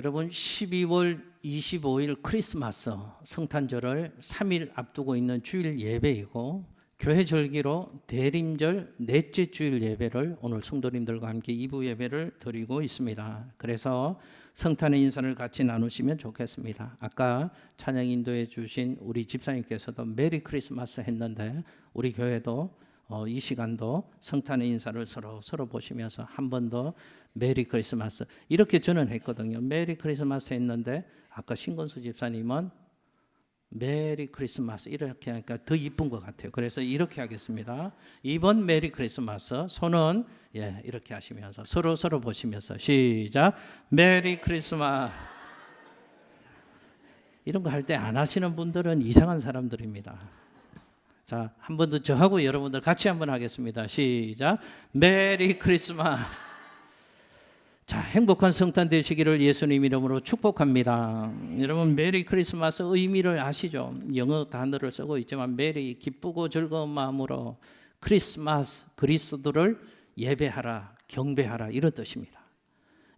여러분 12월 25일 크리스마스 성탄절을 3일 앞두고 있는 주일 예배이고 교회 절기로 대림절 넷째 주일 예배를 오늘 성도님들과 함께 2부 예배를 드리고 있습니다. 그래서 성탄의 인사를 같이 나누시면 좋겠습니다. 아까 찬양 인도해 주신 우리 집사님께서도 메리 크리스마스 했는데 우리 교회도 이 시간도 성탄의 인사를 서로 보시면서 한 번 더 메리 크리스마스 이렇게 저는 했거든요. 메리 크리스마스 했는데 아까 신건수 집사님은 메리 크리스마스 이렇게 하니까 더 이쁜 것 같아요. 그래서 이렇게 하겠습니다. 이번 메리 크리스마스 손은 이렇게 하시면서 서로 보시면서 시작. 메리 크리스마스. 이런 거 할 때 안 하시는 분들은 이상한 사람들입니다. 자, 한 번 더 저하고 여러분들 같이 한번 하겠습니다. 시작. 메리 크리스마스. 자, 행복한 성탄 되시기를 예수님 이름으로 축복합니다. 여러분 메리 크리스마스 의미를 아시죠? 영어 단어를 쓰고 있지만 메리 기쁘고 즐거운 마음으로 크리스마스 그리스도를 예배하라 경배하라 이런 뜻입니다.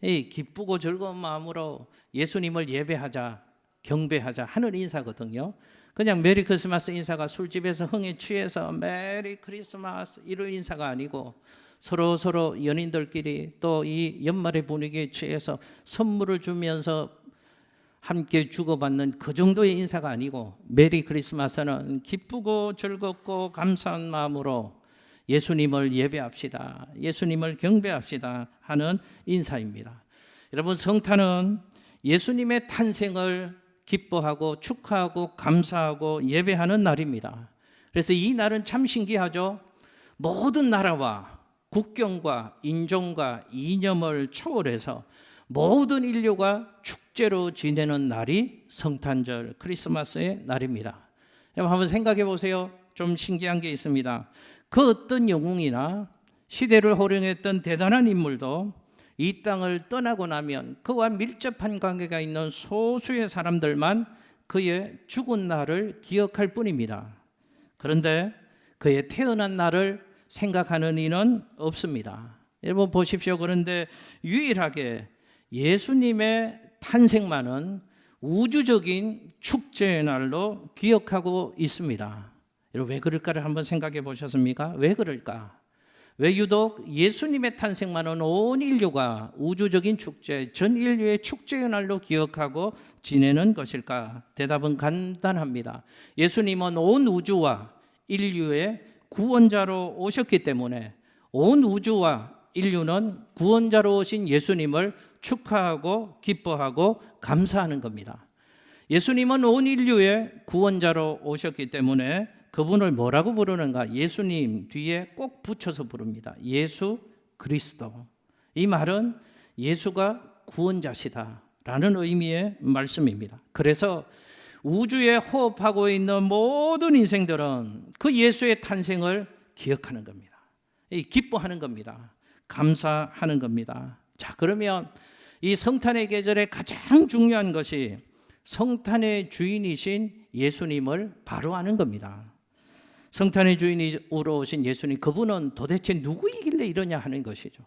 이 기쁘고 즐거운 마음으로 예수님을 예배하자 경배하자 하는 인사거든요. 그냥 메리 크리스마스 인사가 술집에서 흥에 취해서 메리 크리스마스 이런 인사가 아니고 서로 연인들끼리 또 이 연말의 분위기에 취해서 선물을 주면서 함께 주고받는 그 정도의 인사가 아니고 메리 크리스마스는 기쁘고 즐겁고 감사한 마음으로 예수님을 예배합시다. 예수님을 경배합시다 하는 인사입니다. 여러분 성탄은 예수님의 탄생을 기뻐하고 축하하고 감사하고 예배하는 날입니다. 그래서 이 날은 참 신기하죠. 모든 나라와 국경과 인종과 이념을 초월해서 모든 인류가 축제로 지내는 날이 성탄절 크리스마스의 날입니다. 여러분 한번 생각해 보세요. 좀 신기한 게 있습니다. 그 어떤 영웅이나 시대를 호령했던 대단한 인물도 이 땅을 떠나고 나면 그와 밀접한 관계가 있는 소수의 사람들만 그의 죽은 날을 기억할 뿐입니다. 그런데 그의 태어난 날을 생각하는 이는 없습니다. 여러분 보십시오. 그런데 유일하게 예수님의 탄생만은 우주적인 축제의 날로 기억하고 있습니다. 여러분 왜 그럴까를 한번 생각해 보셨습니까? 왜 그럴까? 왜 유독 예수님의 탄생만은 온 인류가 우주적인 축제, 전 인류의 축제의 날로 기억하고 지내는 것일까? 대답은 간단합니다. 예수님은 온 우주와 인류의 구원자로 오셨기 때문에 온 우주와 인류는 구원자로 오신 예수님을 축하하고 기뻐하고 감사하는 겁니다. 예수님은 온 인류의 구원자로 오셨기 때문에 그분을 뭐라고 부르는가? 예수님 뒤에 꼭 붙여서 부릅니다. 예수 그리스도. 이 말은 예수가 구원자시다라는 의미의 말씀입니다. 그래서 우주에 호흡하고 있는 모든 인생들은 그 예수의 탄생을 기억하는 겁니다. 기뻐하는 겁니다. 감사하는 겁니다. 자, 그러면 이 성탄의 계절에 가장 중요한 것이 성탄의 주인이신 예수님을 바로 아는 겁니다. 성탄의 주인으로 오신 예수님, 그분은 도대체 누구이길래 이러냐 하는 것이죠.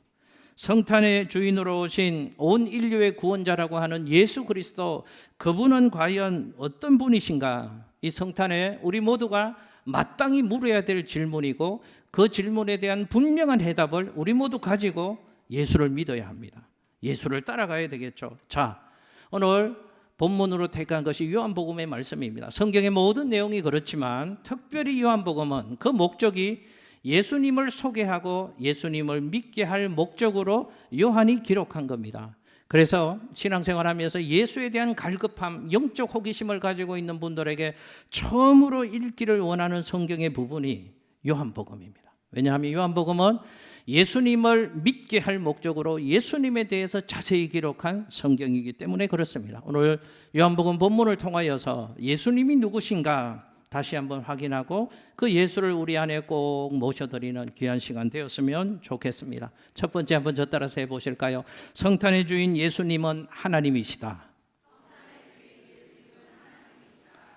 성탄의 주인으로 오신 온 인류의 구원자라고 하는 예수 그리스도, 그분은 과연 어떤 분이신가? 이 성탄에 우리 모두가 마땅히 물어야 될 질문이고 그 질문에 대한 분명한 해답을 우리 모두 가지고 예수를 믿어야 합니다. 예수를 따라가야 되겠죠. 자, 오늘 본문으로 택한 것이 요한복음의 말씀입니다. 성경의 모든 내용이 그렇지만 특별히 요한복음은 그 목적이 예수님을 소개하고 예수님을 믿게 할 목적으로 요한이 기록한 겁니다. 그래서 신앙생활하면서 예수에 대한 갈급함, 영적 호기심을 가지고 있는 분들에게 처음으로 읽기를 원하는 성경의 부분이 요한복음입니다. 왜냐하면 요한복음은 예수님을 믿게 할 목적으로 예수님에 대해서 자세히 기록한 성경이기 때문에 그렇습니다. 오늘 요한복음 본문을 통하여서 예수님이 누구신가 다시 한번 확인하고 그 예수를 우리 안에 꼭 모셔드리는 귀한 시간 되었으면 좋겠습니다. 첫 번째 한번 저 따라서 해보실까요? 성탄의 주인 예수님은 하나님이시다.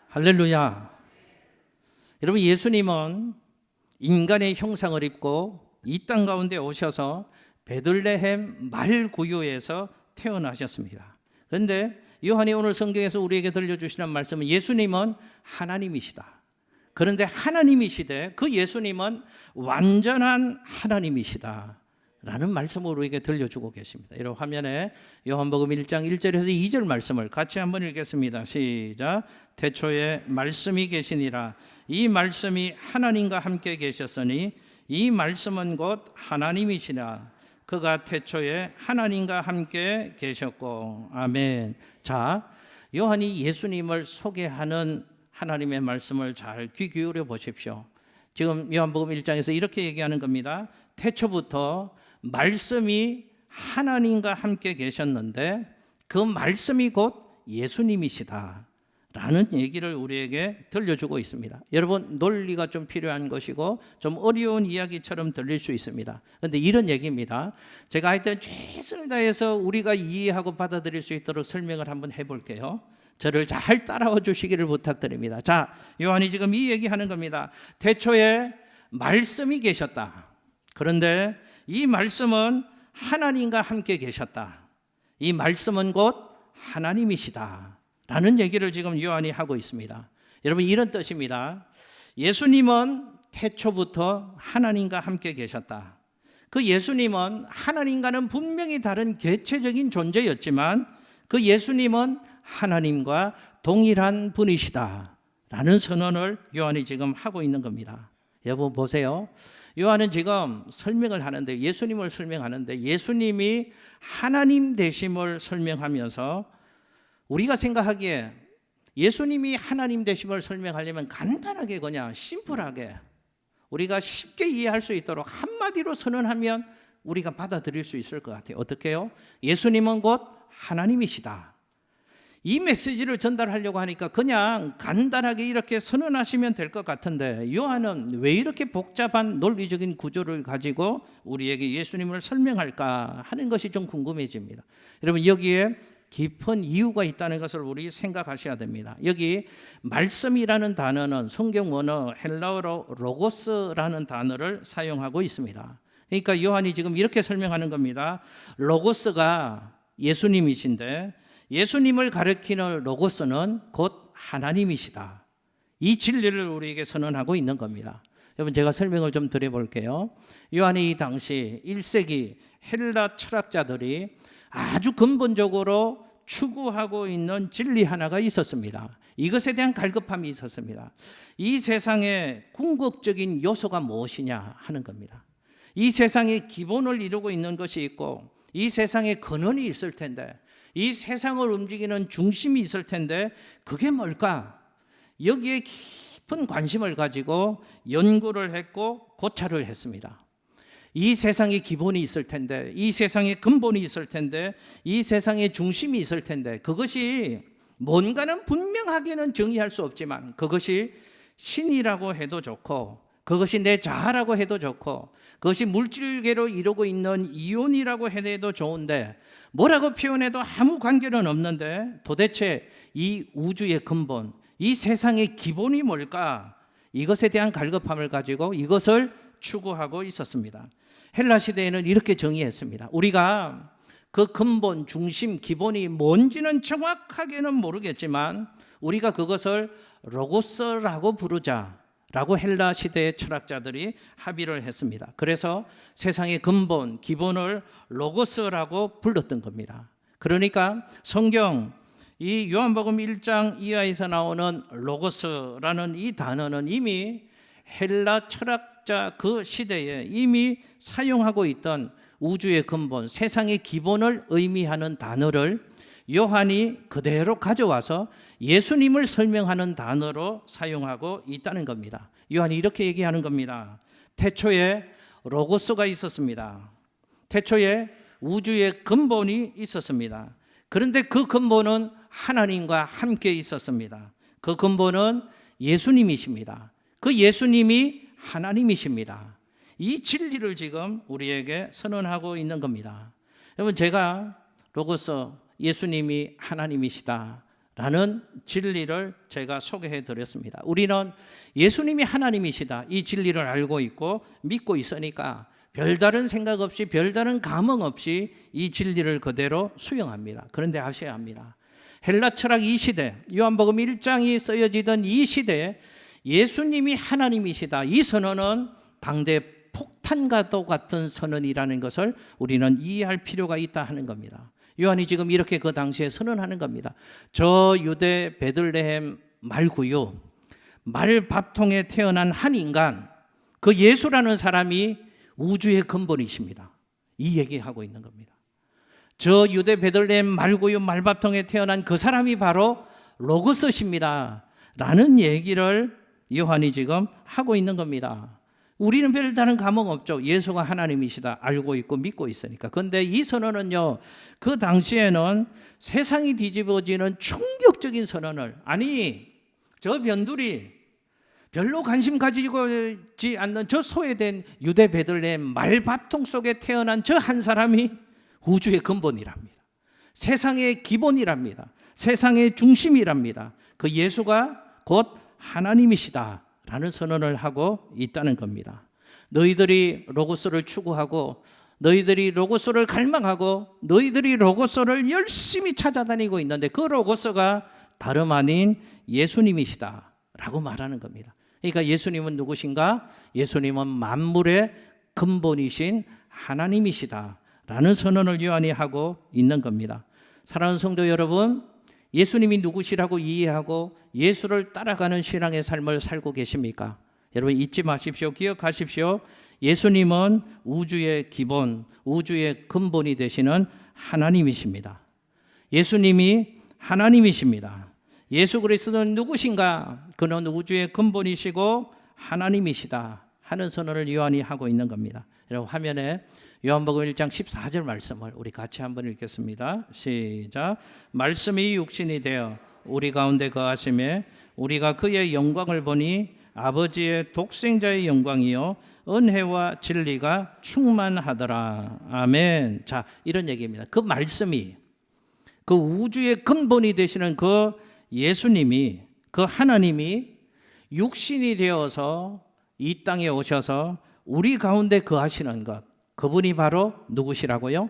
할렐루야. 여러분 예수님은 인간의 형상을 입고 이 땅 가운데 오셔서 베들레헴 말구유에서 태어나셨습니다. 그런데 요한이 오늘 성경에서 우리에게 들려주시는 말씀은 예수님은 하나님이시다. 그런데 하나님이시되 그 예수님은 완전한 하나님이시다 라는 말씀을 우리에게 들려주고 계십니다. 이런 화면에 요한복음 1장 1절에서 2절 말씀을 같이 한번 읽겠습니다. 시작. 태초에 말씀이 계시니라. 이 말씀이 하나님과 함께 계셨으니 이 말씀은 곧 하나님이시라. 그가 태초에 하나님과 함께 계셨고. 아멘. 자, 요한이 예수님을 소개하는 하나님의 말씀을 잘 귀 기울여 보십시오. 지금 요한복음 1장에서 이렇게 얘기하는 겁니다. 태초부터 말씀이 하나님과 함께 계셨는데 그 말씀이 곧 예수님이시다 라는 얘기를 우리에게 들려주고 있습니다. 여러분, 논리가 좀 필요한 것이고 좀 어려운 이야기처럼 들릴 수 있습니다. 그런데 이런 얘기입니다. 제가 하여튼 최선을 다해서 우리가 이해하고 받아들일 수 있도록 설명을 한번 해볼게요. 저를 잘 따라와 주시기를 부탁드립니다. 자, 요한이 지금 이 얘기하는 겁니다. 태초에 말씀이 계셨다. 그런데 이 말씀은 하나님과 함께 계셨다. 이 말씀은 곧 하나님이시다 라는 얘기를 지금 요한이 하고 있습니다. 여러분, 이런 뜻입니다. 예수님은 태초부터 하나님과 함께 계셨다. 그 예수님은 하나님과는 분명히 다른 개체적인 존재였지만 그 예수님은 하나님과 동일한 분이시다 라는 선언을 요한이 지금 하고 있는 겁니다. 여러분 보세요. 요한은 지금 설명을 하는데, 예수님을 설명하는데 예수님이 하나님 되심을 설명하면서 우리가 생각하기에 예수님이 하나님 되심을 설명하려면 간단하게 그냥 심플하게 우리가 쉽게 이해할 수 있도록 한마디로 선언하면 우리가 받아들일 수 있을 것 같아요. 어떻게 해요? 예수님은 곧 하나님이시다. 이 메시지를 전달하려고 하니까 그냥 간단하게 이렇게 선언하시면 될 것 같은데 요한은 왜 이렇게 복잡한 논리적인 구조를 가지고 우리에게 예수님을 설명할까 하는 것이 좀 궁금해집니다. 여러분, 여기에 깊은 이유가 있다는 것을 우리 생각하셔야 됩니다. 여기 말씀이라는 단어는 성경 원어 헬라어로 로고스라는 단어를 사용하고 있습니다. 그러니까 요한이 지금 이렇게 설명하는 겁니다. 로고스가 예수님이신데 예수님을 가리키는 로고스는 곧 하나님이시다. 이 진리를 우리에게 선언하고 있는 겁니다. 여러분, 제가 설명을 좀 드려볼게요. 요한이 이 당시 1세기 헬라 철학자들이 아주 근본적으로 추구하고 있는 진리 하나가 있었습니다. 이것에 대한 갈급함이 있었습니다. 이 세상의 궁극적인 요소가 무엇이냐 하는 겁니다. 이 세상의 기본을 이루고 있는 것이 있고 이 세상에 근원이 있을 텐데 이 세상을 움직이는 중심이 있을 텐데 그게 뭘까? 여기에 깊은 관심을 가지고 연구를 했고 고찰을 했습니다. 이 세상에 기본이 있을 텐데 이 세상에 근본이 있을 텐데 이 세상에 중심이 있을 텐데 그것이 뭔가는 분명하게는 정의할 수 없지만 그것이 신이라고 해도 좋고 그것이 내 자아라고 해도 좋고 그것이 물질계로 이루고 있는 이온이라고 해도 좋은데 뭐라고 표현해도 아무 관계는 없는데 도대체 이 우주의 근본, 이 세상의 기본이 뭘까? 이것에 대한 갈급함을 가지고 이것을 추구하고 있었습니다. 헬라 시대에는 이렇게 정의했습니다. 우리가 그 근본, 중심, 기본이 뭔지는 정확하게는 모르겠지만 우리가 그것을 로고스라고 부르자 라고 헬라 시대의 철학자들이 합의를 했습니다. 그래서 세상의 근본, 기본을 로고스라고 불렀던 겁니다. 그러니까 성경 이 요한복음 1장 이하에서 나오는 로고스라는 이 단어는 이미 헬라 철학자 그 시대에 이미 사용하고 있던 우주의 근본, 세상의 기본을 의미하는 단어를 요한이 그대로 가져와서 예수님을 설명하는 단어로 사용하고 있다는 겁니다. 요한이 이렇게 얘기하는 겁니다. 태초에 로고스가 있었습니다. 태초에 우주의 근본이 있었습니다. 그런데 그 근본은 하나님과 함께 있었습니다. 그 근본은 예수님이십니다. 그 예수님이 하나님이십니다. 이 진리를 지금 우리에게 선언하고 있는 겁니다. 여러분, 제가 로고스 예수님이 하나님이시다 라는 진리를 제가 소개해 드렸습니다. 우리는 예수님이 하나님이시다 이 진리를 알고 있고 믿고 있으니까 별다른 생각 없이 별다른 감흥 없이 이 진리를 그대로 수용합니다. 그런데 아셔야 합니다. 헬라 철학 이 시대, 요한복음 1장이 쓰여지던 이 시대에 예수님이 하나님이시다, 이 선언은 당대 폭탄과도 같은 선언이라는 것을 우리는 이해할 필요가 있다 하는 겁니다. 요한이 지금 이렇게 그 당시에 선언하는 겁니다. 저 유대 베들레헴 말고요, 말밥통에 태어난 한 인간, 그 예수라는 사람이 우주의 근본이십니다. 이 얘기하고 있는 겁니다. 저 유대 베들레헴 말고요, 말밥통에 태어난 그 사람이 바로 로고스십니다 라는 얘기를 요한이 지금 하고 있는 겁니다. 우리는 별다른 감흥 없죠. 예수가 하나님이시다 알고 있고 믿고 있으니까. 그런데 이 선언은요, 그 당시에는 세상이 뒤집어지는 충격적인 선언을, 아니 저 변두리 별로 관심 가지고 있지 않는 저 소외된 유대 베들레헴 말밥통 속에 태어난 저 한 사람이 우주의 근본이랍니다. 세상의 기본이랍니다. 세상의 중심이랍니다. 그 예수가 곧 하나님이시다 라는 선언을 하고 있다는 겁니다. 너희들이 로고스를 추구하고, 너희들이 로고스를 갈망하고, 너희들이 로고스를 열심히 찾아다니고 있는데 그 로고스가 다름 아닌 예수님이시다 라고 말하는 겁니다. 그러니까 예수님은 누구신가? 예수님은 만물의 근본이신 하나님이시다 라는 선언을 요한이 하고 있는 겁니다. 사랑하는 성도 여러분, 예수님이 누구시라고 이해하고 예수를 따라가는 신앙의 삶을 살고 계십니까? 여러분 잊지 마십시오. 기억하십시오. 예수님은 우주의 기본, 우주의 근본이 되시는 하나님이십니다. 예수님이 하나님이십니다. 예수 그리스도는 누구신가? 그는 우주의 근본이시고 하나님이시다 하는 선언을 요한이 하고 있는 겁니다. 여러분 화면에 요한복음 1장 14절 말씀을 우리 같이 한번 읽겠습니다. 시작. 말씀이 육신이 되어 우리 가운데 거하심에 우리가 그의 영광을 보니 아버지의 독생자의 영광이요 은혜와 진리가 충만하더라. 아멘. 자, 이런 얘기입니다. 그 말씀이, 그 우주의 근본이 되시는 그 예수님이, 그 하나님이 육신이 되어서 이 땅에 오셔서 우리 가운데 거하시는 것, 그분이 바로 누구시라고요?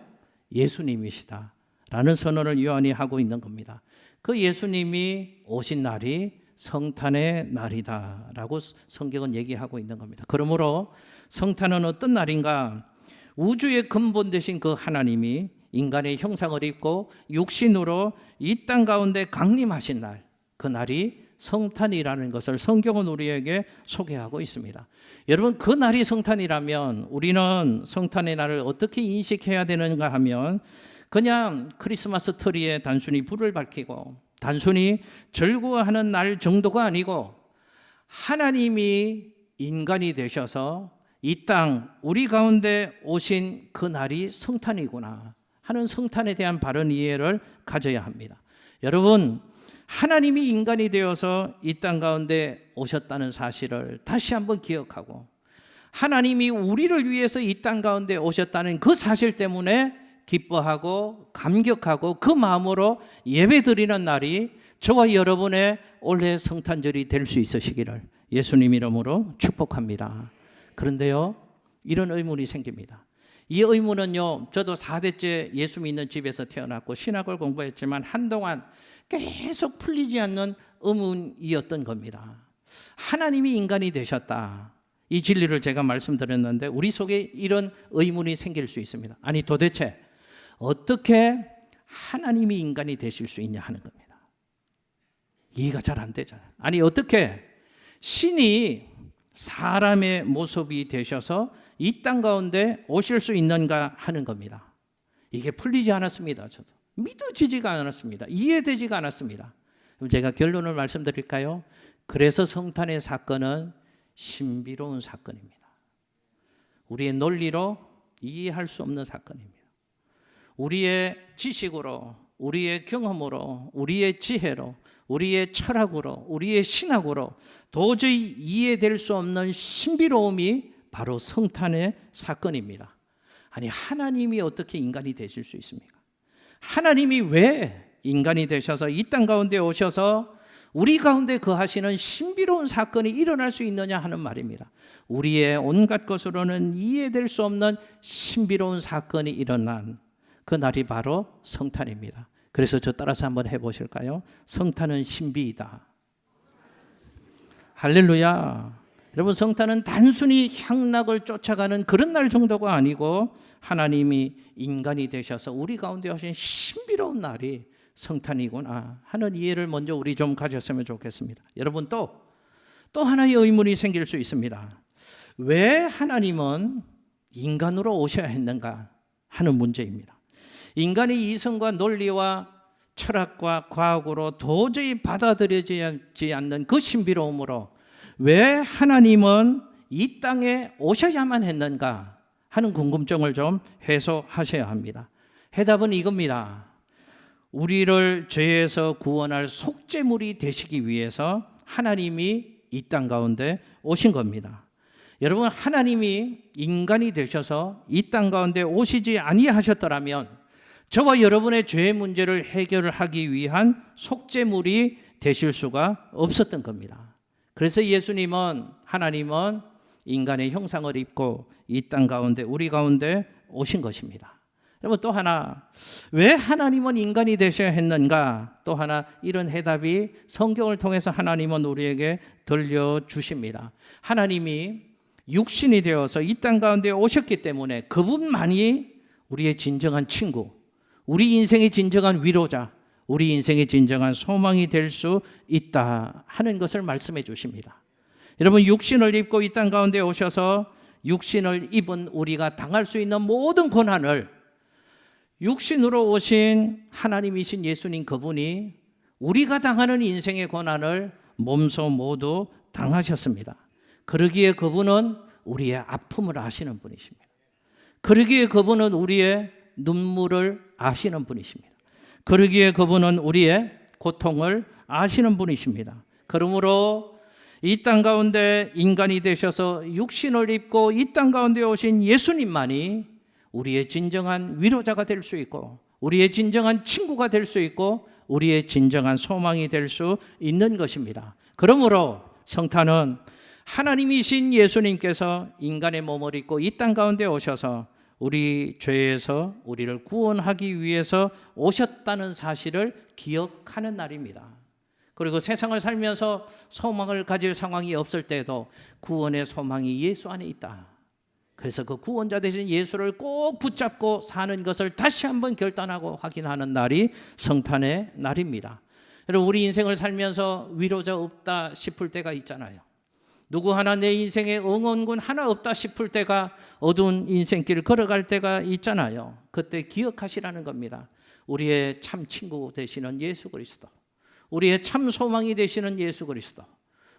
예수님이시다 라는 선언을 요한이 하고 있는 겁니다. 그 예수님이 오신 날이 성탄의 날이다 라고 성경은 얘기하고 있는 겁니다. 그러므로 성탄은 어떤 날인가? 우주의 근본 되신 그 하나님이 인간의 형상을 입고 육신으로 이 땅 가운데 강림하신 날, 그 날이 성탄이라는 것을 성경은 우리에게 소개하고 있습니다. 여러분, 그 날이 성탄이라면 우리는 성탄의 날을 어떻게 인식해야 되는가 하면 그냥 크리스마스 트리에 단순히 불을 밝히고 단순히 즐거워하는 날 정도가 아니고 하나님이 인간이 되셔서 이 땅 우리 가운데 오신 그 날이 성탄이구나 하는 성탄에 대한 바른 이해를 가져야 합니다. 여러분, 하나님이 인간이 되어서 이 땅 가운데 오셨다는 사실을 다시 한번 기억하고 하나님이 우리를 위해서 이 땅 가운데 오셨다는 그 사실 때문에 기뻐하고 감격하고 그 마음으로 예배드리는 날이 저와 여러분의 올해 성탄절이 될 수 있으시기를 예수님 이름으로 축복합니다. 그런데요, 이런 의문이 생깁니다. 이 의문은요, 저도 4대째 예수 믿는 집에서 태어났고 신학을 공부했지만 한동안 계속 풀리지 않는 의문이었던 겁니다. 하나님이 인간이 되셨다, 이 진리를 제가 말씀드렸는데 우리 속에 이런 의문이 생길 수 있습니다. 아니 도대체 어떻게 하나님이 인간이 되실 수 있냐 하는 겁니다. 이해가 잘 안 되잖아요. 아니 어떻게 신이 사람의 모습이 되셔서 이 땅 가운데 오실 수 있는가 하는 겁니다. 이게 풀리지 않았습니다. 저도 믿어지지가 않았습니다. 이해되지가 않았습니다. 그럼 제가 결론을 말씀드릴까요? 그래서 성탄의 사건은 신비로운 사건입니다. 우리의 논리로 이해할 수 없는 사건입니다. 우리의 지식으로, 우리의 경험으로, 우리의 지혜로, 우리의 철학으로, 우리의 신학으로 도저히 이해될 수 없는 신비로움이 바로 성탄의 사건입니다. 아니 하나님이 어떻게 인간이 되실 수 있습니까? 하나님이 왜 인간이 되셔서 이 땅 가운데 오셔서 우리 가운데 거하시는 신비로운 사건이 일어날 수 있느냐 하는 말입니다. 우리의 온갖 것으로는 이해될 수 없는 신비로운 사건이 일어난 그 날이 바로 성탄입니다. 그래서 저 따라서 한번 해보실까요? 성탄은 신비이다. 할렐루야. 여러분, 성탄은 단순히 향락을 쫓아가는 그런 날 정도가 아니고 하나님이 인간이 되셔서 우리 가운데 하신 신비로운 날이 성탄이구나 하는 이해를 먼저 우리 좀 가졌으면 좋겠습니다. 여러분, 또 하나의 의문이 생길 수 있습니다. 왜 하나님은 인간으로 오셔야 했는가 하는 문제입니다. 인간의 이성과 논리와 철학과 과학으로 도저히 받아들여지지 않는 그 신비로움으로 왜 하나님은 이 땅에 오셔야만 했는가 하는 궁금증을 좀 해소하셔야 합니다. 해답은 이겁니다. 우리를 죄에서 구원할 속죄물이 되시기 위해서 하나님이 이 땅 가운데 오신 겁니다. 여러분, 하나님이 인간이 되셔서 이 땅 가운데 오시지 아니하셨더라면 저와 여러분의 죄의 문제를 해결하기 위한 속죄물이 되실 수가 없었던 겁니다. 그래서 하나님은 인간의 형상을 입고 이 땅 가운데 우리 가운데 오신 것입니다. 여러분, 또 하나, 왜 하나님은 인간이 되셔야 했는가? 또 하나, 이런 해답이 성경을 통해서 하나님은 우리에게 들려주십니다. 하나님이 육신이 되어서 이 땅 가운데 오셨기 때문에 그분만이 우리의 진정한 친구, 우리 인생의 진정한 위로자, 우리 인생의 진정한 소망이 될 수 있다 하는 것을 말씀해 주십니다. 여러분, 육신을 입고 이 땅 가운데 오셔서 육신을 입은 우리가 당할 수 있는 모든 고난을 육신으로 오신 하나님이신 예수님 그분이 우리가 당하는 인생의 고난을 몸소 모두 당하셨습니다. 그러기에 그분은 우리의 아픔을 아시는 분이십니다. 그러기에 그분은 우리의 눈물을 아시는 분이십니다. 그러기에 그분은 우리의 고통을 아시는 분이십니다. 그러므로 이 땅 가운데 인간이 되셔서 육신을 입고 이 땅 가운데 오신 예수님만이 우리의 진정한 위로자가 될 수 있고 우리의 진정한 친구가 될 수 있고 우리의 진정한 소망이 될 수 있는 것입니다. 그러므로 성탄은 하나님이신 예수님께서 인간의 몸을 입고 이 땅 가운데 오셔서 우리 죄에서 우리를 구원하기 위해서 오셨다는 사실을 기억하는 날입니다. 그리고 세상을 살면서 소망을 가질 상황이 없을 때도 구원의 소망이 예수 안에 있다. 그래서 그 구원자 되신 예수를 꼭 붙잡고 사는 것을 다시 한번 결단하고 확인하는 날이 성탄의 날입니다. 여러분, 우리 인생을 살면서 위로자 없다 싶을 때가 있잖아요. 누구 하나 내 인생에 응원군 하나 없다 싶을 때가, 어두운 인생길을 걸어갈 때가 있잖아요. 그때 기억하시라는 겁니다. 우리의 참 친구 되시는 예수 그리스도, 우리의 참 소망이 되시는 예수 그리스도,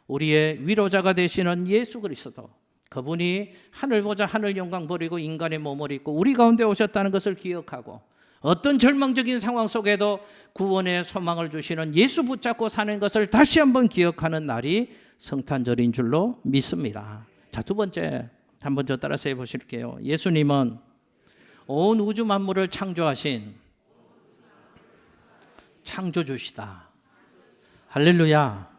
우리의 위로자가 되시는 예수 그리스도, 그분이 하늘 보자 하늘 영광 버리고 인간의 몸을 입고 우리 가운데 오셨다는 것을 기억하고 어떤 절망적인 상황 속에도 구원의 소망을 주시는 예수 붙잡고 사는 것을 다시 한번 기억하는 날이 성탄절인 줄로 믿습니다. 자, 두 번째, 한번 저 따라서 해보실게요. 예수님은 온 우주 만물을 창조하신 창조주시다. 할렐루야.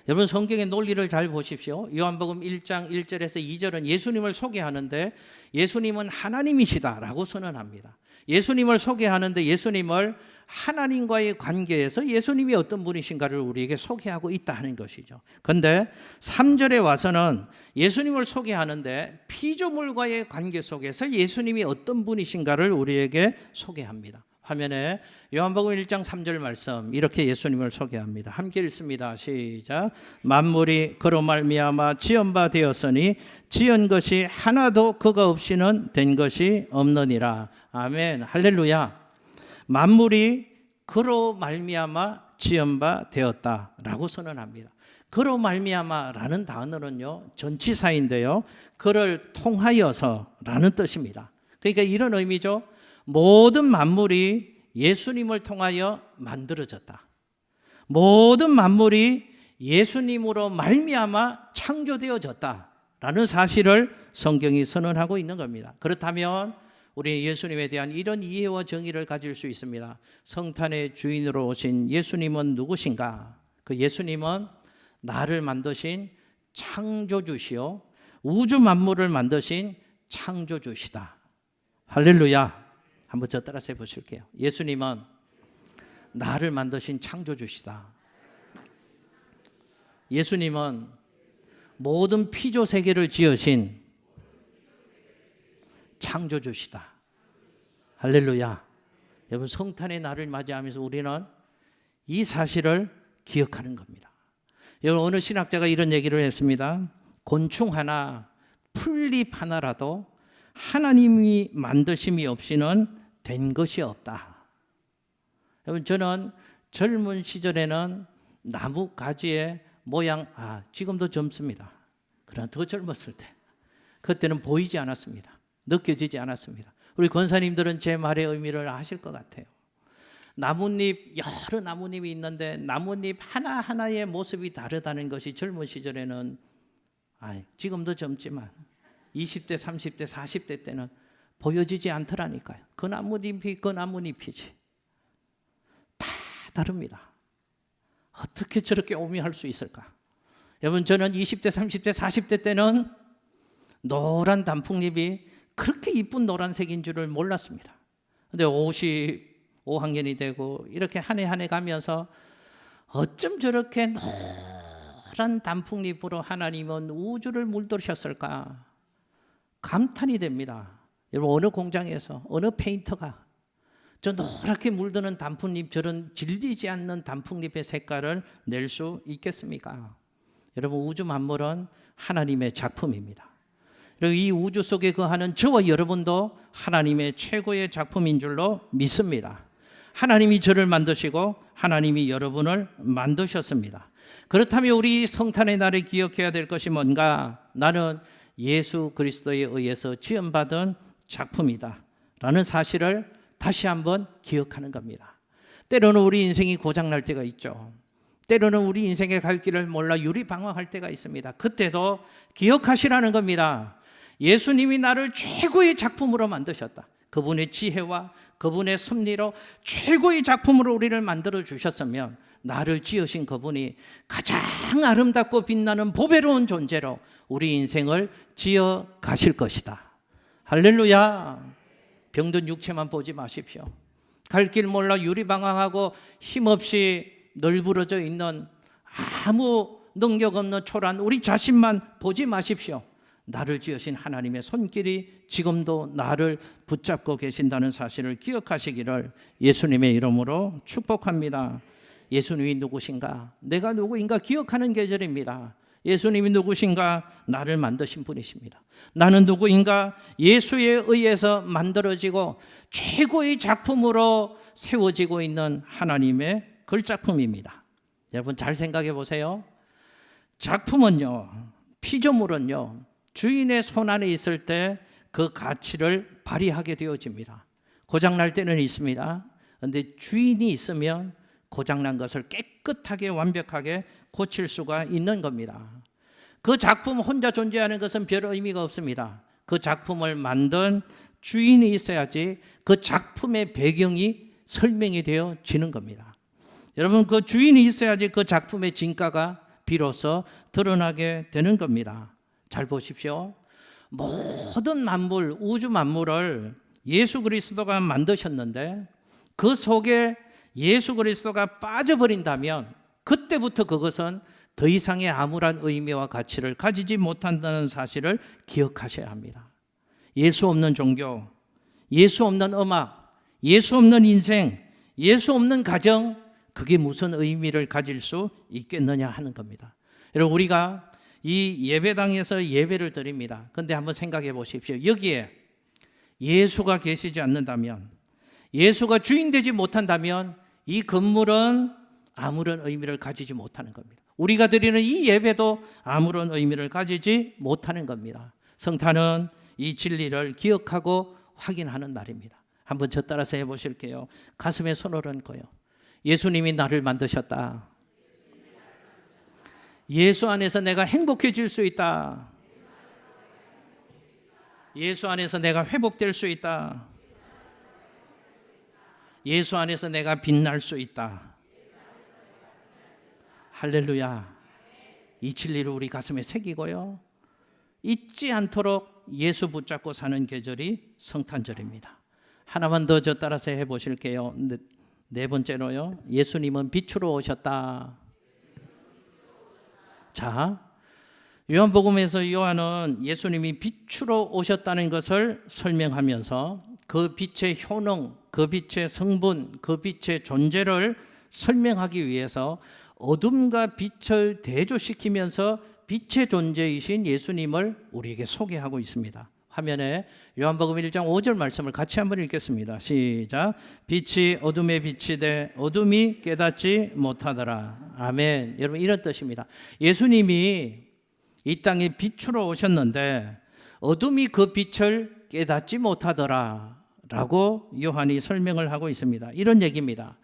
여러분, 성경의 논리를 잘 보십시오. 요한복음 1장 1절에서 2절은 예수님을 소개하는데 예수님은 하나님이시다라고 선언합니다. 예수님을 소개하는데 예수님을 하나님과의 관계에서 예수님이 어떤 분이신가를 우리에게 소개하고 있다 하는 것이죠. 그런데 3절에 와서는 예수님을 소개하는데 피조물과의 관계 속에서 예수님이 어떤 분이신가를 우리에게 소개합니다. 화면에 요한복음 1장 3절 말씀, 이렇게 예수님을 소개합니다. 함께 읽습니다. 시작. 만물이 그로 말미암아 지은 바 되었으니 지은 것이 하나도 그가 없이는 된 것이 없느니라. 아멘. 할렐루야. 만물이 그로 말미암아 지은 바 되었다라고 선언합니다. 그로 말미암아라는 단어는요, 전치사인데요, 그를 통하여서라는 뜻입니다. 그러니까 이런 의미죠. 모든 만물이 예수님을 통하여 만들어졌다. 모든 만물이 예수님으로 말미암아 창조되어졌다라는 사실을 성경이 선언하고 있는 겁니다. 그렇다면 우리 예수님에 대한 이런 이해와 정의를 가질 수 있습니다. 성탄의 주인으로 오신 예수님은 누구신가? 그 예수님은 나를 만드신 창조주시요 우주 만물을 만드신 창조주시다. 할렐루야. 한번 저 따라서 해보실게요. 예수님은 나를 만드신 창조주시다. 예수님은 모든 피조 세계를 지으신 창조주시다. 할렐루야. 여러분, 성탄의 날을 맞이하면서 우리는 이 사실을 기억하는 겁니다. 여러분, 어느 신학자가 이런 얘기를 했습니다. 곤충 하나, 풀잎 하나라도 하나님이 만드심이 없이는 된 것이 없다. 여러분, 저는 젊은 시절에는 나무 가지의 모양, 지금도 젊습니다. 그러나 더 젊었을 때, 그때는 보이지 않았습니다. 느껴지지 않았습니다. 우리 권사님들은 제 말의 의미를 아실 것 같아요. 나뭇잎, 여러 나뭇잎이 있는데 나뭇잎 하나하나의 모습이 다르다는 것이 젊은 시절에는, 지금도 젊지만 20대, 30대, 40대 때는 보여지지 않더라니까요. 그 나뭇잎이 그 나뭇잎이지. 다 다릅니다. 어떻게 저렇게 오묘할 수 있을까? 여러분, 저는 20대, 30대, 40대 때는 노란 단풍잎이 그렇게 이쁜 노란색인 줄을 몰랐습니다. 근데 55학년이 되고 이렇게 한 해 한 해 가면서 어쩜 저렇게 노란 단풍잎으로 하나님은 우주를 물들으셨을까? 감탄이 됩니다. 여러분, 어느 공장에서 어느 페인터가 저 노랗게 물드는 단풍잎, 저런 질리지 않는 단풍잎의 색깔을 낼 수 있겠습니까? 여러분, 우주 만물은 하나님의 작품입니다. 그리고 이 우주 속에 거하는 저와 여러분도 하나님의 최고의 작품인 줄로 믿습니다. 하나님이 저를 만드시고 하나님이 여러분을 만드셨습니다. 그렇다면 우리 성탄의 날에 기억해야 될 것이 뭔가? 나는 예수 그리스도에 의해서 지음받은 작품이다 라는 사실을 다시 한번 기억하는 겁니다. 때로는 우리 인생이 고장날 때가 있죠. 때로는 우리 인생의 갈 길을 몰라 유리방황할 때가 있습니다. 그때도 기억하시라는 겁니다. 예수님이 나를 최고의 작품으로 만드셨다. 그분의 지혜와 그분의 섭리로 최고의 작품으로 우리를 만들어 주셨으면 나를 지으신 그분이 가장 아름답고 빛나는 보배로운 존재로 우리 인생을 지어 가실 것이다. 할렐루야. 병든 육체만 보지 마십시오. 갈 길 몰라 유리방황하고 힘없이 널브러져 있는 아무 능력 없는 초라한 우리 자신만 보지 마십시오. 나를 지으신 하나님의 손길이 지금도 나를 붙잡고 계신다는 사실을 기억하시기를 예수님의 이름으로 축복합니다. 예수님이 누구신가? 내가 누구인가 기억하는 계절입니다. 예수님이 누구신가? 나를 만드신 분이십니다. 나는 누구인가? 예수에 의해서 만들어지고 최고의 작품으로 세워지고 있는 하나님의 걸작품입니다. 여러분, 잘 생각해 보세요. 작품은요, 피조물은요, 주인의 손 안에 있을 때 그 가치를 발휘하게 되어집니다. 고장날 때는 있습니다. 그런데 주인이 있으면 고장난 것을 깨끗하게 완벽하게 고칠 수가 있는 겁니다. 그 작품 혼자 존재하는 것은 별 의미가 없습니다. 그 작품을 만든 주인이 있어야지 그 작품의 배경이 설명이 되어지는 겁니다. 여러분, 그 주인이 있어야지 그 작품의 진가가 비로소 드러나게 되는 겁니다. 잘 보십시오. 모든 만물, 우주 만물을 예수 그리스도가 만드셨는데 그 속에 예수 그리스도가 빠져버린다면 그때부터 그것은 더 이상의 아무런 의미와 가치를 가지지 못한다는 사실을 기억하셔야 합니다. 예수 없는 종교, 예수 없는 음악, 예수 없는 인생, 예수 없는 가정, 그게 무슨 의미를 가질 수 있겠느냐 하는 겁니다. 여러분, 우리가 이 예배당에서 예배를 드립니다. 그런데 한번 생각해 보십시오. 여기에 예수가 계시지 않는다면, 예수가 주인 되지 못한다면 이 건물은 아무런 의미를 가지지 못하는 겁니다. 우리가 드리는 이 예배도 아무런 의미를 가지지 못하는 겁니다. 성탄은 이 진리를 기억하고 확인하는 날입니다. 한번 저 따라서 해보실게요. 가슴에 손을 얹고요. 예수님이 나를 만드셨다. 예수 안에서 내가 행복해질 수 있다. 예수 안에서 내가 회복될 수 있다. 예수 안에서 내가 빛날 수 있다. 할렐루야. 이 진리를 우리 가슴에 새기고요, 잊지 않도록 예수 붙잡고 사는 계절이 성탄절입니다. 하나만 더 저 따라서 해보실게요. 네 번째로요, 예수님은 빛으로 오셨다. 자, 요한복음에서 요한은 예수님이 빛으로 오셨다는 것을 설명하면서 그 빛의 효능, 그 빛의 성분, 그 빛의 존재를 설명하기 위해서 어둠과 빛을 대조시키면서 빛의 존재이신 예수님을 우리에게 소개하고 있습니다. 화면에 요한복음 1장 5절 말씀을 같이 한번 읽겠습니다. 시작. 빛이 어둠에 비치되 어둠이 깨닫지 못하더라. 아멘. 여러분, 이런 뜻입니다. 예수님이 이 땅에 빛으로 오셨는데 어둠이 그 빛을 깨닫지 못하더라 라고 요한이 설명을 하고 있습니다. 이런 얘기입니다.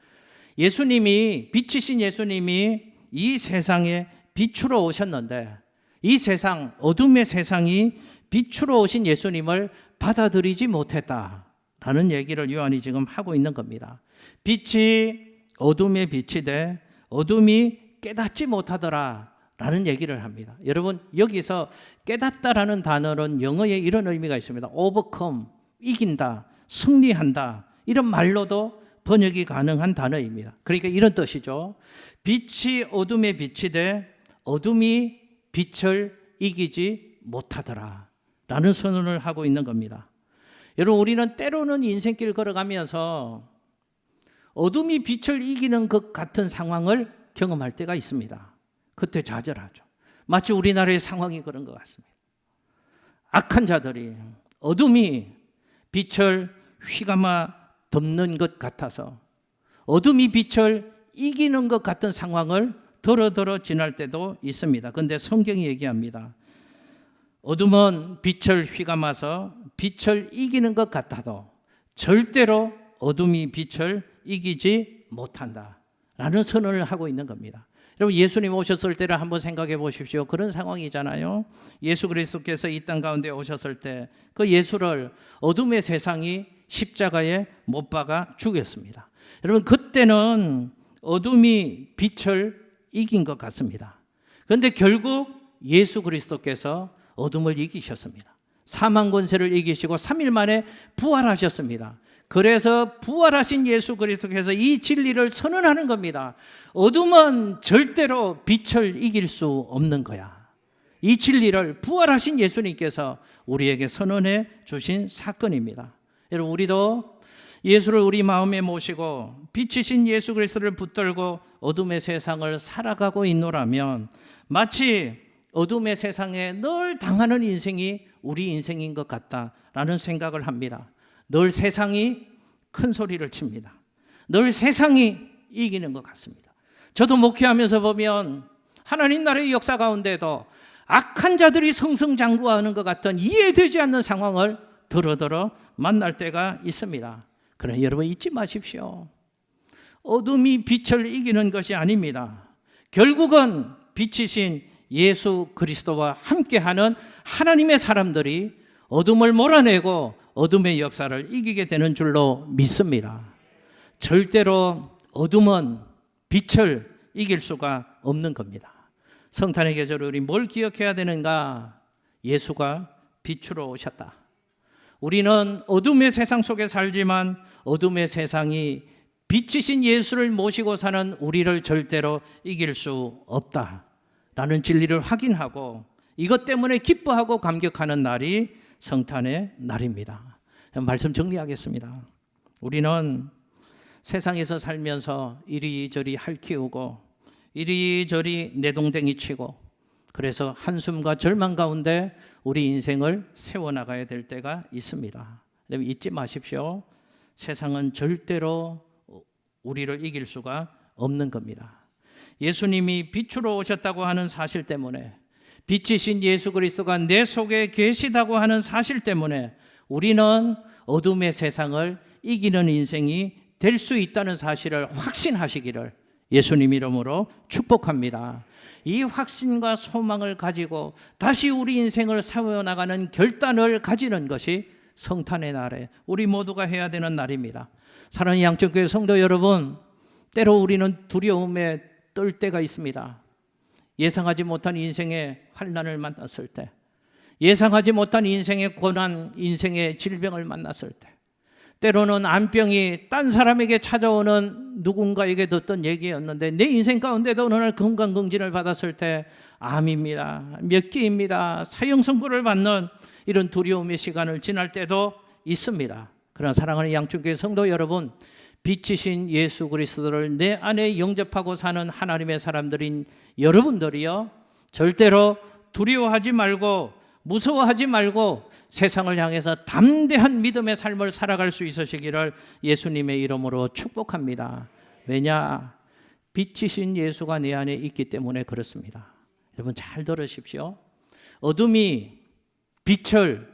예수님이, 빛이신 예수님이 이 세상에 빛으로 오셨는데 이 세상, 어둠의 세상이 빛으로 오신 예수님을 받아들이지 못했다라는 얘기를 요한이 지금 하고 있는 겁니다. 빛이 어둠에 비치되 어둠이 깨닫지 못하더라 라는 얘기를 합니다. 여러분, 여기서 깨닫다라는 단어는 영어에 이런 의미가 있습니다. overcome, 이긴다, 승리한다, 이런 말로도 번역이 가능한 단어입니다. 그러니까 이런 뜻이죠. 빛이 어둠에 비치되 어둠이 빛을 이기지 못하더라 라는 선언을 하고 있는 겁니다. 여러분, 우리는 때로는 인생길 걸어가면서 어둠이 빛을 이기는 것 같은 상황을 경험할 때가 있습니다. 그때 좌절하죠. 마치 우리나라의 상황이 그런 것 같습니다. 악한 자들이, 어둠이 빛을 휘감아 덮는 것 같아서 어둠이 빛을 이기는 것 같은 상황을 더러 지날 때도 있습니다. 그런데 성경이 얘기합니다. 어둠은 빛을 휘감아서 빛을 이기는 것 같아도 절대로 어둠이 빛을 이기지 못한다 라는 선언을 하고 있는 겁니다. 여러분, 예수님 오셨을 때를 한번 생각해 보십시오. 그런 상황이잖아요. 예수 그리스도께서 이 땅 가운데 오셨을 때 그 예수를 어둠의 세상이 십자가에 못 박아 죽였습니다. 여러분, 그때는 어둠이 빛을 이긴 것 같습니다. 그런데 결국 예수 그리스도께서 어둠을 이기셨습니다. 사망 권세를 이기시고 3일 만에 부활하셨습니다. 그래서 부활하신 예수 그리스도께서 이 진리를 선언하는 겁니다. 어둠은 절대로 빛을 이길 수 없는 거야. 이 진리를 부활하신 예수님께서 우리에게 선언해 주신 사건입니다. 여러분, 우리도 예수를 우리 마음에 모시고 빛이신 예수 그리스도를 붙들고 어둠의 세상을 살아가고 있노라면 마치 어둠의 세상에 늘 당하는 인생이 우리 인생인 것 같다라는 생각을 합니다. 늘 세상이 큰 소리를 칩니다. 늘 세상이 이기는 것 같습니다. 저도 목회하면서 보면 하나님 나라의 역사 가운데도 악한 자들이 승승장구하는 것 같은 이해되지 않는 상황을 더러 만날 때가 있습니다. 그러나 여러분, 잊지 마십시오. 어둠이 빛을 이기는 것이 아닙니다. 결국은 빛이신 예수 그리스도와 함께하는 하나님의 사람들이 어둠을 몰아내고 어둠의 역사를 이기게 되는 줄로 믿습니다. 절대로 어둠은 빛을 이길 수가 없는 겁니다. 성탄의 계절 우리 뭘 기억해야 되는가? 예수가 빛으로 오셨다. 우리는 어둠의 세상 속에 살지만 어둠의 세상이 빛이신 예수를 모시고 사는 우리를 절대로 이길 수 없다라는 진리를 확인하고 이것 때문에 기뻐하고 감격하는 날이 성탄의 날입니다. 말씀 정리하겠습니다. 우리는 세상에서 살면서 이리저리 핥히우고 이리저리 내동댕이 치고 그래서 한숨과 절망 가운데 우리 인생을 세워나가야 될 때가 있습니다. 여러분, 잊지 마십시오. 세상은 절대로 우리를 이길 수가 없는 겁니다. 예수님이 빛으로 오셨다고 하는 사실 때문에, 빛이신 예수 그리스도가 내 속에 계시다고 하는 사실 때문에 우리는 어둠의 세상을 이기는 인생이 될 수 있다는 사실을 확신하시기를 예수님 이름으로 축복합니다. 이 확신과 소망을 가지고 다시 우리 인생을 세워나가는 결단을 가지는 것이 성탄의 날에 우리 모두가 해야 되는 날입니다. 사랑하는 양천교회 성도 여러분, 때로 우리는 두려움에 떨 때가 있습니다. 예상하지 못한 인생의 환난을 만났을 때, 예상하지 못한 인생의 고난, 인생의 질병을 만났을 때, 때로는 암병이 딴 사람에게 찾아오는 누군가에게 듣던 얘기였는데 내 인생 가운데도 어느 날 건강검진을 받았을 때 암입니다, 몇 기입니다, 사형 선고를 받는 이런 두려움의 시간을 지날 때도 있습니다. 그러나 사랑하는 양천교회 성도 여러분, 빛이신 예수 그리스도를 내 안에 영접하고 사는 하나님의 사람들인 여러분들이요, 절대로 두려워하지 말고 무서워하지 말고 세상을 향해서 담대한 믿음의 삶을 살아갈 수 있으시기를 예수님의 이름으로 축복합니다. 왜냐? 빛이신 예수가 내 안에 있기 때문에 그렇습니다. 여러분 잘 들으십시오. 어둠이 빛을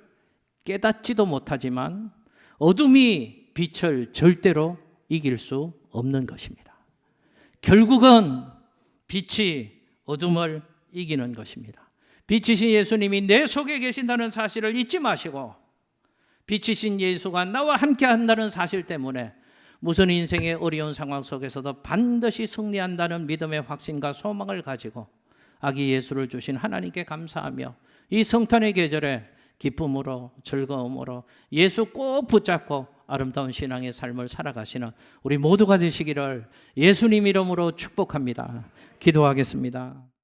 깨닫지도 못하지만 어둠이 빛을 절대로 이길 수 없는 것입니다. 결국은 빛이 어둠을 이기는 것입니다. 빛이신 예수님이 내 속에 계신다는 사실을 잊지 마시고, 빛이신 예수가 나와 함께 한다는 사실 때문에 무슨 인생의 어려운 상황 속에서도 반드시 승리한다는 믿음의 확신과 소망을 가지고 아기 예수를 주신 하나님께 감사하며 이 성탄의 계절에 기쁨으로 즐거움으로 예수 꼭 붙잡고 아름다운 신앙의 삶을 살아가시는 우리 모두가 되시기를 예수님 이름으로 축복합니다. 기도하겠습니다.